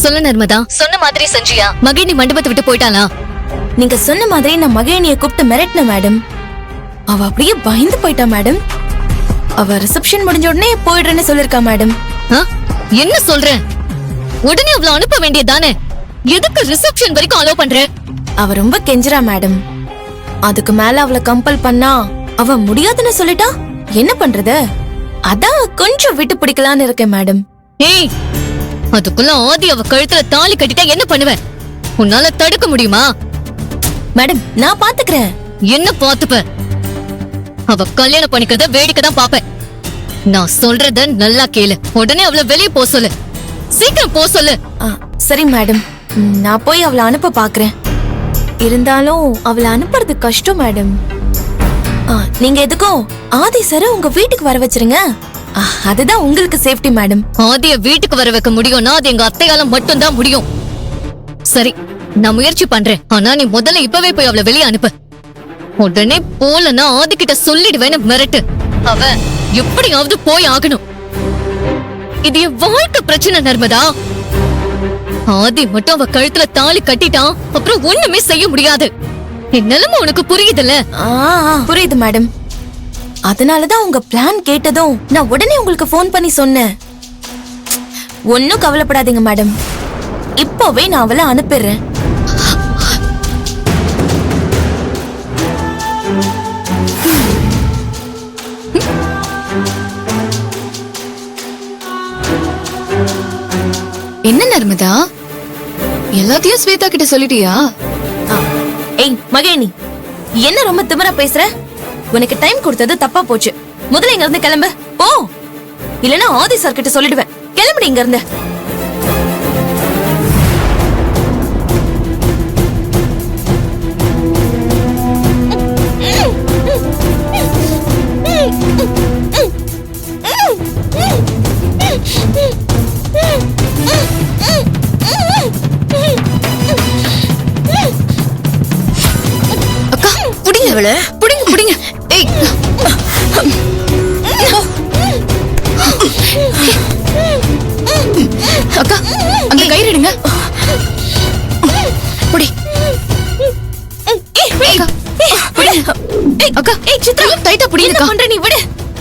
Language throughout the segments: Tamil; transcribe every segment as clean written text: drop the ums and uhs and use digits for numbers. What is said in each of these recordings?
சொல்ல நர்மதா, சொன்ன மாதிரி செஞ்சியா? மகிழினி மண்டபத்தை விட்டு போயிட்டாளா? நீங்க சொன்ன மாதிரி நான் மகிழினிய கூப்பிட்டு மிரட்டின மேடம். அவ அப்படியே பயந்து போயிட்டா மேடம். அவ ரிசப்ஷன் முடிஞ்ச உடனே போயிடுறேன்னு சொல்லிருக்கா மேடம். என்ன சொல்ற? உடனே அவளை அனுப்ப வேண்டியதானே? எதுக்கு ரிசப்ஷன் வரைக்கும் அலோ பண்ற? அவ ரொம்ப கெஞ்சரா மேடம். அதுக்கு மேல அவளை கம்பல் பண்ணா அவ முடியாதுன்னு சொல்லிட்டா என்ன பண்றது? அதான் கொஞ்சம் விட்டு பிடிக்கலான்னு இருக்கேன் மேடம். ஏய், அதுக்குள்ள ஆதி அவ கழுத்துல தாலி கட்டிட்டா என்ன பண்ணுவ? உன்னால தடுக்க முடியுமா? மேடம் நான் பாத்துக்கிறேன். என்ன பாத்துப்ப? அவ கல்யாணம் பண்ணிக்கிறத வேடிக்கை தான் பாப்பேன். நான் சொல்றத நல்லா கேளு. உடனே அவளை வெளியே போ சொல்லு. சீக்கிரம் போ சொல்லு. சரி மேடம், நான் போய் அவளை அனுப்ப பாக்குறேன். இருந்தாலும் அவளை அனுப்புறது கஷ்டம் மேடம். நீங்க எதுக்கும் ஆதி சார உங்க வீட்டுக்கு வர வச்சிருங்க. அதுதான் உங்களுக்கு சேஃப்டி மேடம். ஆதிய வீட்டுக்கு வர வைக்க முடியும்னா அது எங்க அத்தையால மட்டும்தான் முடியும். சரி, நான் முயற்சி பண்றேன். ஆனா நீ முதல்ல இப்பவே போய் அவளை வெளியே அனுப்பு. உடனே போலன்னா ஆதி கிட்ட சொல்லிடுவேன்னு மிரட்டு. அவ எப்படியாவது போய் ஆகணும். இது என் வாழ்க்கை பிரச்சனை நர்மதா. ஆதி மட்டும் அவ கழுத்துல தாலி கட்டிட்டான், அப்புறம் ஒண்ணுமே செய்ய முடியாது. என் நிலைமை உனக்கு புரியுதுல்ல? புரியுது மேடம். அதனாலதான் உங்க பிளான் கேட்டதும் நான் உடனே உங்களுக்கு போன் பண்ணி சொன்னேன். ஒன்னும் கவலைப்படாதீங்க மேடம், இப்போவே நான் அவளை அனுப்பிடுறேன். என்ன நர்மதா, எல்லாத்தையும் ஸ்வேதா கிட்ட சொல்லிட்டியா? ஏய் மகிழினி, என்ன ரொம்ப திமிரா பேசுற? உனக்கு டைம் கொடுத்தது தப்பா போச்சு. முதல்ல இங்க இருந்து கிளம்பு போ, இல்லனா ஆதி சார் கிட்ட சொல்லிடுவேன். கிளம்புடி இங்க இருந்து. அக்கா புடிங்க அவள, புடிங்க புடிங்க. ஏய் அக்கா, அங்க கயிறு எடுங்க. புடி. அக்கா, ஏய் சித்ரா, டைட்டா புடிங்க. என்ன பண்ற நீ? விடு.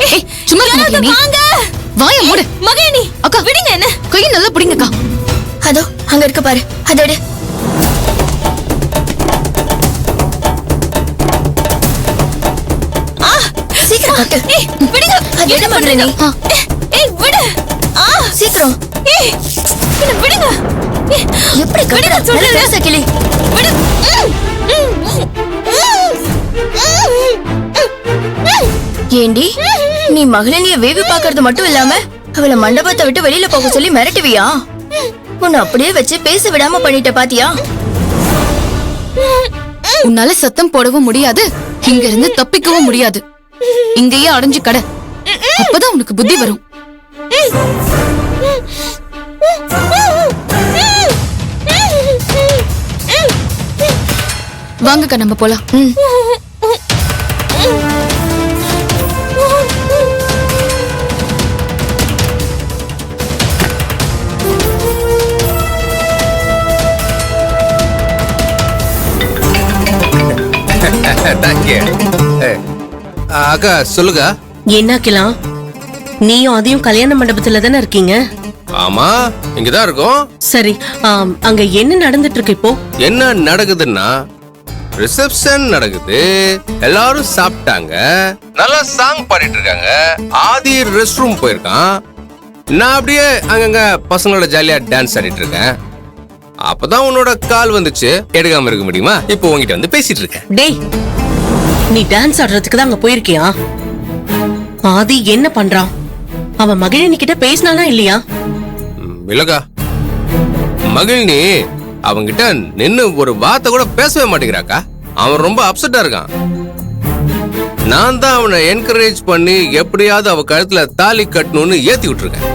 ஏய் சும்மா இருங்க நீ. வாங்க. வாயை மூடு. மகிழினி அக்கா விடுங்க. என்ன கையை நல்லா புடிங்க அக்கா. அதோ அங்க இருக்க பாரு, அதோட. சீக்கிரம் கட்டு. ஏய் விடுங்க. அது என்ன பண்ற நீ? ஏய் விடு. சீக்கிரம். ஏய் என்ன விடுங்க. எப்படி கட்டுற சொல்றேன் சகிலி. விடு. ஏண்டி, நீ மகளினிய வேவி பாக்குறது மட்டும் இல்லாம அவளை மண்டபத்தை விட்டு வெளியில போக சொல்லி மிரட்டுவியா? உன்னை அப்படியே வச்சு பேச விடாம பண்ணிட்ட பாத்தியா? உன்னால சத்தம் போடவும் முடியாது, இங்க இருந்து தப்பிக்கவும் முடியாது. இங்கேயே அடைஞ்சு கடை. அப்பதான் உனக்கு புத்தி வரும். வாங்கக்கா நம்ம போலாம். அக்கா சொல்லுங்க. என்னாக்கலாம், நீயும் அதையும் கல்யாண மண்டபத்துல தானே இருக்கீங்க? ஆமா, இங்கதான் இருக்கோம். சரி, அங்க என்ன நடந்துட்டு இருக்கு இப்போ? என்ன நடக்குதுன்னா, ரிசப்ஷன் நடக்குது. எல்லாரும் சாப்பிட்டாங்க, நல்லா சாங் பாடிட்டு இருக்காங்க. ஆதி ரெஸ்ட் ரூம் போயிருக்கான். நான் அப்படியே அங்கங்க பசங்களோட ஜாலியா டான்ஸ் ஆடிட்டு இருக்கேன். அப்பதான் உன்னோட கால் வந்துச்சு. எடுக்காம இருக்க முடியுமா? இப்போ உங்ககிட்ட வந்து பேசிட்டு இருக்கேன். டேய், நீ டான்ஸ் ஆடுறதுக்கு தான் அங்க போயிருக்கியா? ஆதி என்ன பண்றான்? அவன் மகிழினி கிட்ட பேசினானா இல்லையா? இல்லக்கா, மகிழினி அவங்கிட்ட நின்னு ஒரு வார்த்தை கூட பேசவே மாட்டேங்கிறாக்கா. அவன் ரொம்ப அப்செட்டா இருக்கான். நான் தான் அவனை என்கரேஜ் பண்ணி எப்படியாவது அவ கழுத்துல தாலி கட்டணும்னு ஏத்தி விட்டுருக்கேன்.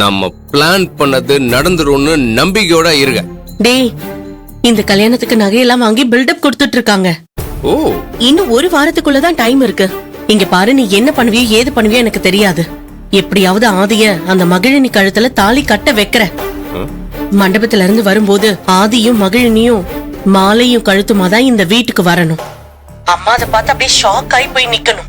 நம்ம பிளான் பண்ணது நடந்துரும்னு நம்பிக்கையோட இருக்க. டேய், இந்த கல்யாணத்துக்கு நகையெல்லாம் வாங்கி பில்டப் கொடுத்துட்டு இருக்காங்க. ஓ, இன்னும் ஒரு வாரத்துக்குள்ளதான் டைம் இருக்கு. இங்க பாரு, நீ என்ன பண்ணுவியோ ஏது பண்ணுவியோ எனக்கு தெரியாது. எப்படியாவது ஆதிய அந்த மகிழினி கழுத்துல தாலி கட்ட வைக்கிற. மண்டபத்துல இருந்து வரும்போது ஆதியும் மகிழினியும் மாலையும் கழுத்துமா தான் இந்த வீட்டுக்கு வரணும். அம்மா அதை பார்த்து அப்படியே ஷாக் ஆகி போய் நிக்கணும்.